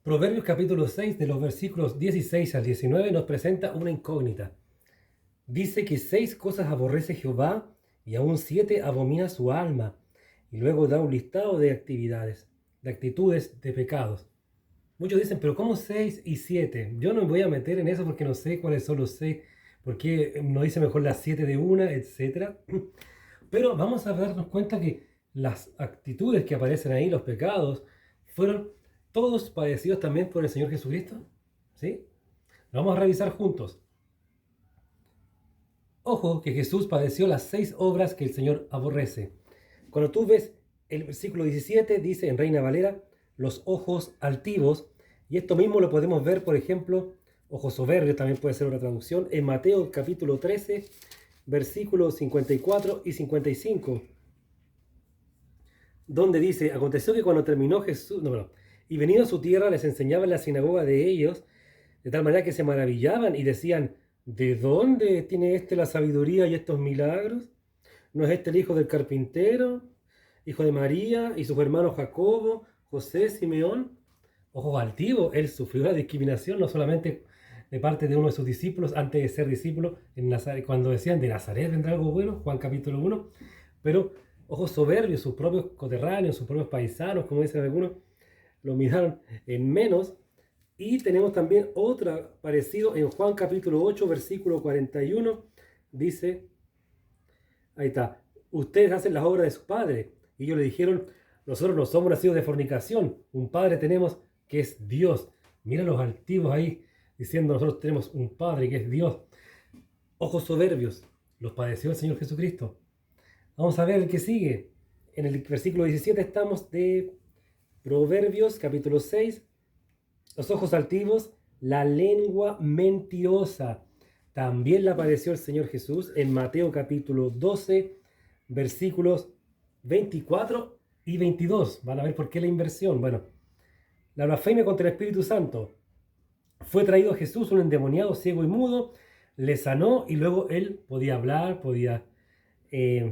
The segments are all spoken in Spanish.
Proverbios capítulo 6, de los versículos 16 al 19, nos presenta una incógnita. Dice que 6 cosas aborrece Jehová y aún 7 abomina su alma. Y luego da un listado de actividades, de actitudes, de pecados. Muchos dicen, pero ¿cómo 6 y 7? Yo no me voy a meter en eso porque no sé cuáles son los 6, porque no dice mejor las 7 de una, etc. Pero vamos a darnos cuenta que las actitudes que aparecen ahí, los pecados, fueron todos padecidos también por el Señor Jesucristo. ¿Sí? Lo vamos a revisar juntos. Ojo que Jesús padeció las 6 obras que el Señor aborrece. Cuando tú ves el versículo 17, dice en Reina Valera, los ojos altivos, y esto mismo lo podemos ver, por ejemplo, ojos soberbios, también puede ser una traducción, en Mateo capítulo 13, versículos 54 y 55, donde dice, aconteció que cuando terminó Jesús, y venido a su tierra les enseñaba en la sinagoga de ellos, de tal manera que se maravillaban y decían, ¿de dónde tiene este la sabiduría y estos milagros? ¿No es este el hijo del carpintero, hijo de María y sus hermanos Jacobo, José, Simeón? Ojos altivos, él sufrió la discriminación no solamente de parte de uno de sus discípulos antes de ser discípulo en Nazaret, cuando decían de Nazaret vendrá algo bueno, Juan capítulo 1, pero ojos soberbios, sus propios coterráneos, sus propios paisanos, como dicen algunos, lo miraron en menos. Y tenemos también otra parecido en Juan capítulo 8, versículo 41, dice, ahí está, ustedes hacen las obras de su padre. Y ellos le dijeron, nosotros no somos nacidos de fornicación, un padre tenemos que es Dios. Mira los altivos ahí diciendo, nosotros tenemos un padre que es Dios. Ojos soberbios, los padeció el Señor Jesucristo. Vamos a ver el que sigue. En el versículo 17 estamos de Proverbios capítulo 6, los ojos altivos, la lengua mentirosa. También le apareció el Señor Jesús en Mateo capítulo 12, versículos 24 y 22. Van a ver por qué la inversión. Bueno, la blasfemia contra el Espíritu Santo. Fue traído a Jesús un endemoniado ciego y mudo, le sanó y luego él podía hablar, podía eh,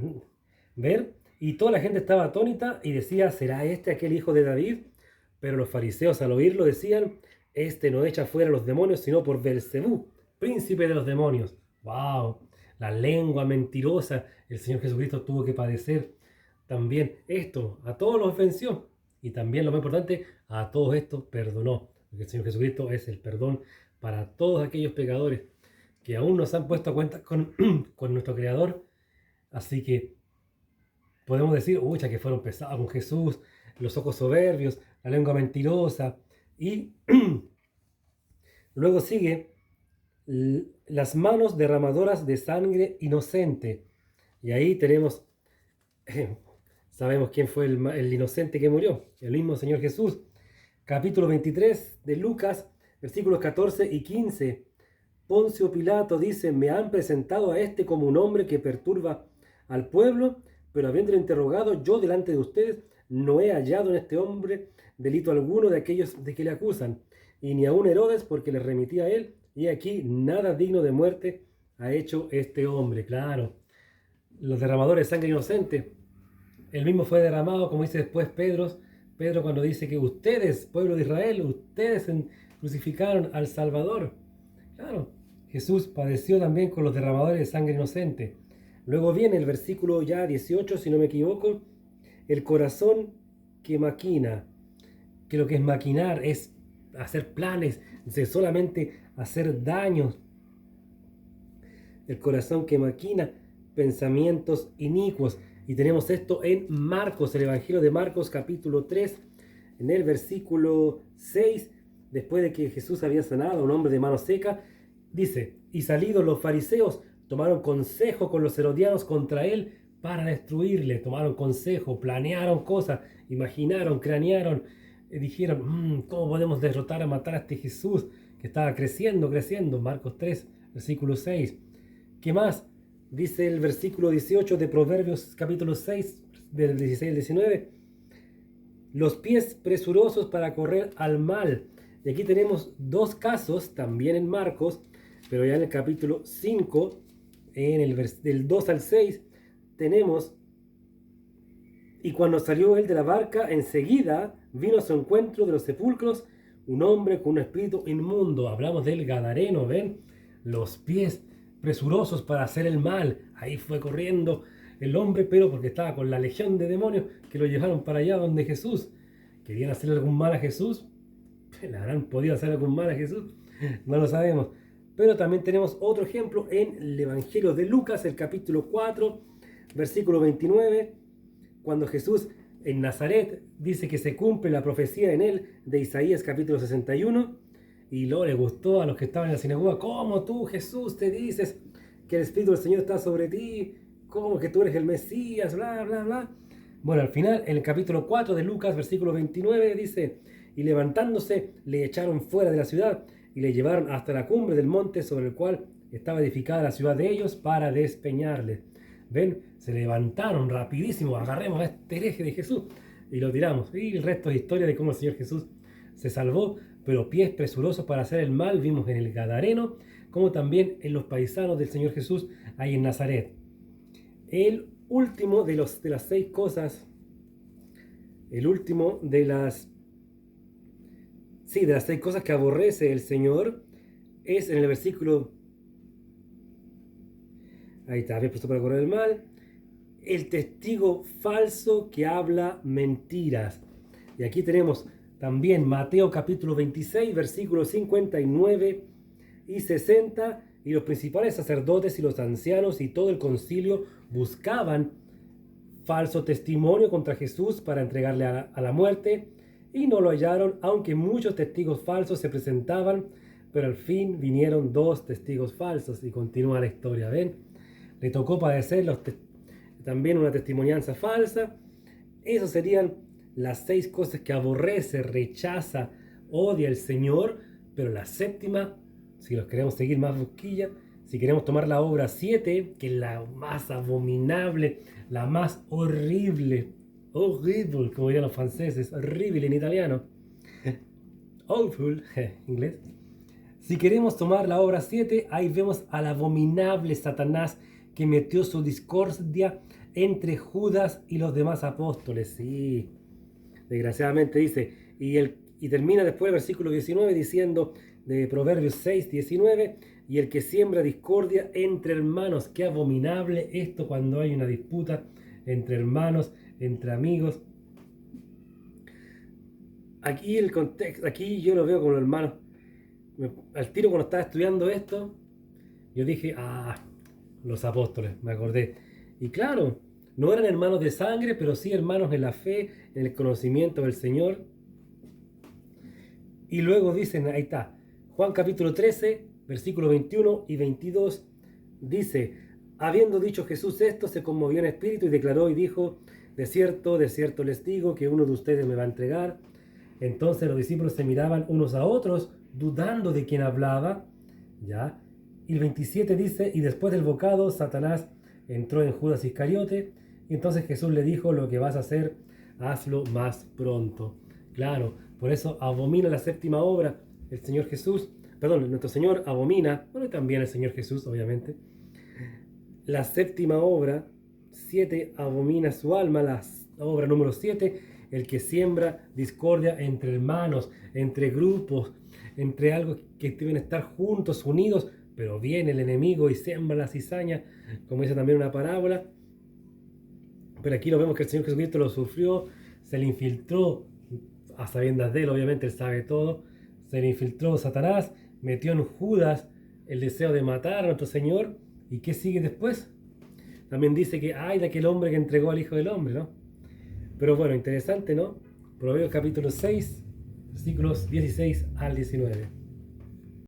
ver. Y toda la gente estaba atónita y decía, ¿será este aquel hijo de David? Pero los fariseos al oírlo decían, este no echa fuera a los demonios sino por Belcebú, príncipe de los demonios. ¡Wow! La lengua mentirosa. El Señor Jesucristo tuvo que padecer también esto. A todos los venció. Y también, lo más importante, a todos estos perdonó. Porque el Señor Jesucristo es el perdón para todos aquellos pecadores que aún no se han puesto a cuenta con nuestro Creador. Así que podemos decir, ucha, que fueron pesados con Jesús, los ojos soberbios, la lengua mentirosa. Y luego sigue las manos derramadoras de sangre inocente. Y ahí tenemos, sabemos quién fue el inocente que murió, el mismo Señor Jesús. Capítulo 23 de Lucas, versículos 14 y 15. Poncio Pilato dice, me han presentado a este como un hombre que perturba al pueblo, pero habiéndole interrogado yo delante de ustedes, no he hallado en este hombre delito alguno de aquellos de que le acusan, y ni aun Herodes, porque le remitía a él, y aquí nada digno de muerte ha hecho este hombre. Claro, los derramadores de sangre inocente, el mismo fue derramado, como dice después Pedro cuando dice que ustedes, pueblo de Israel, ustedes crucificaron al Salvador. Claro, Jesús padeció también con los derramadores de sangre inocente. Luego viene el versículo ya 18, si no me equivoco, el corazón que maquina, que lo que es maquinar es hacer planes, es solamente hacer daños. El corazón que maquina pensamientos inicuos. Y tenemos esto en Marcos, el Evangelio de Marcos capítulo 3, en el versículo 6, después de que Jesús había sanado a un hombre de mano seca, dice, y salidos los fariseos, tomaron consejo con los herodianos contra él para destruirle, tomaron consejo, planearon cosas, imaginaron, cranearon, dijeron, ¿cómo podemos derrotar a matar a este Jesús que estaba creciendo? Marcos 3, versículo 6. ¿Qué más? Dice el versículo 18 de Proverbios capítulo 6, del 16 al 19. Los pies presurosos para correr al mal. Y aquí tenemos dos casos, también en Marcos, pero ya en el capítulo 5, en el del 2 al 6, tenemos, y cuando salió él de la barca, enseguida vino a su encuentro de los sepulcros un hombre con un espíritu inmundo. Hablamos del Gadareno, ¿ven? Los pies presurosos para hacer el mal. Ahí fue corriendo el hombre, pero porque estaba con la legión de demonios que lo llevaron para allá donde Jesús. ¿Querían hacer algún mal a Jesús? ¿Le habrán podido hacer algún mal a Jesús? No lo sabemos. Pero también tenemos otro ejemplo en el Evangelio de Lucas, el capítulo 4, versículo 29, cuando Jesús en Nazaret dice que se cumple la profecía en él de Isaías capítulo 61, y luego le gustó a los que estaban en la sinagoga: ¿cómo tú, Jesús, te dices que el Espíritu del Señor está sobre ti? ¿Cómo que tú eres el Mesías? Bla, bla, bla. Bueno, al final, en el capítulo 4 de Lucas, versículo 29, dice: y levantándose, le echaron fuera de la ciudad y le llevaron hasta la cumbre del monte sobre el cual estaba edificada la ciudad de ellos para despeñarle. ¿Ven? Se levantaron rapidísimo: agarremos a este hereje de Jesús y lo tiramos. Y el resto es historia de cómo el Señor Jesús se salvó, pero pies presurosos para hacer el mal vimos en el Gadareno, como también en los paisanos del Señor Jesús ahí en Nazaret. El último de las 6 cosas, el último de las 6 cosas que aborrece el Señor es en el versículo, ahí está, había puesto para correr el mal, el testigo falso que habla mentiras. Y aquí tenemos también Mateo capítulo 26, versículos 59 y 60, y los principales sacerdotes y los ancianos y todo el concilio buscaban falso testimonio contra Jesús para entregarle a la muerte, y no lo hallaron, aunque muchos testigos falsos se presentaban, pero al fin vinieron 2 testigos falsos. Y continúa la historia, ¿ven? Le tocó padecer también una testimonianza falsa. Esas serían las 6 cosas que aborrece, rechaza, odia el Señor. Pero la séptima, si los queremos seguir más busquilla, si queremos tomar la obra 7, que es la más abominable, la más horrible, horrible, como dirían los franceses, horrible en italiano, awful en inglés. Si queremos tomar la obra 7, ahí vemos al abominable Satanás que metió su discordia entre Judas y los demás apóstoles. Sí, desgraciadamente dice, y termina después el versículo 19 diciendo, de Proverbios 6, 19, y el que siembra discordia entre hermanos. Qué abominable esto cuando hay una disputa entre hermanos, entre amigos. Aquí el contexto, aquí yo lo veo como los hermanos. Al tiro cuando estaba estudiando esto, yo dije, los apóstoles, me acordé. Y claro, no eran hermanos de sangre, pero sí hermanos en la fe, en el conocimiento del Señor. Y luego dicen, ahí está, Juan capítulo 13, versículos 21 y 22, dice: habiendo dicho Jesús esto, se conmovió en espíritu y declaró y dijo: de cierto les digo que uno de ustedes me va a entregar. Entonces los discípulos se miraban unos a otros, dudando de quién hablaba. ¿Ya? Y el 27 dice: y después del bocado, Satanás entró en Judas Iscariote. Y entonces Jesús le dijo: lo que vas a hacer, hazlo más pronto. Claro, por eso abomina la séptima obra. El Señor Jesús, perdón, nuestro Señor abomina, bueno, y también el Señor Jesús, obviamente. La séptima obra, 7, abomina su alma. La obra número 7, el que siembra discordia entre hermanos, entre grupos, entre algo que deben estar juntos, unidos, pero viene el enemigo y siembra la cizaña, como dice también una parábola. Pero aquí lo vemos que el Señor Jesucristo lo sufrió, se le infiltró, a sabiendas de él, obviamente él sabe todo, se le infiltró Satanás, metió en Judas el deseo de matar a nuestro Señor. ¿Y qué sigue después? También dice que hay de aquel hombre que entregó al Hijo del Hombre, ¿no? Pero bueno, interesante, ¿no? Proverbios capítulo 6, versículos 16 al 19.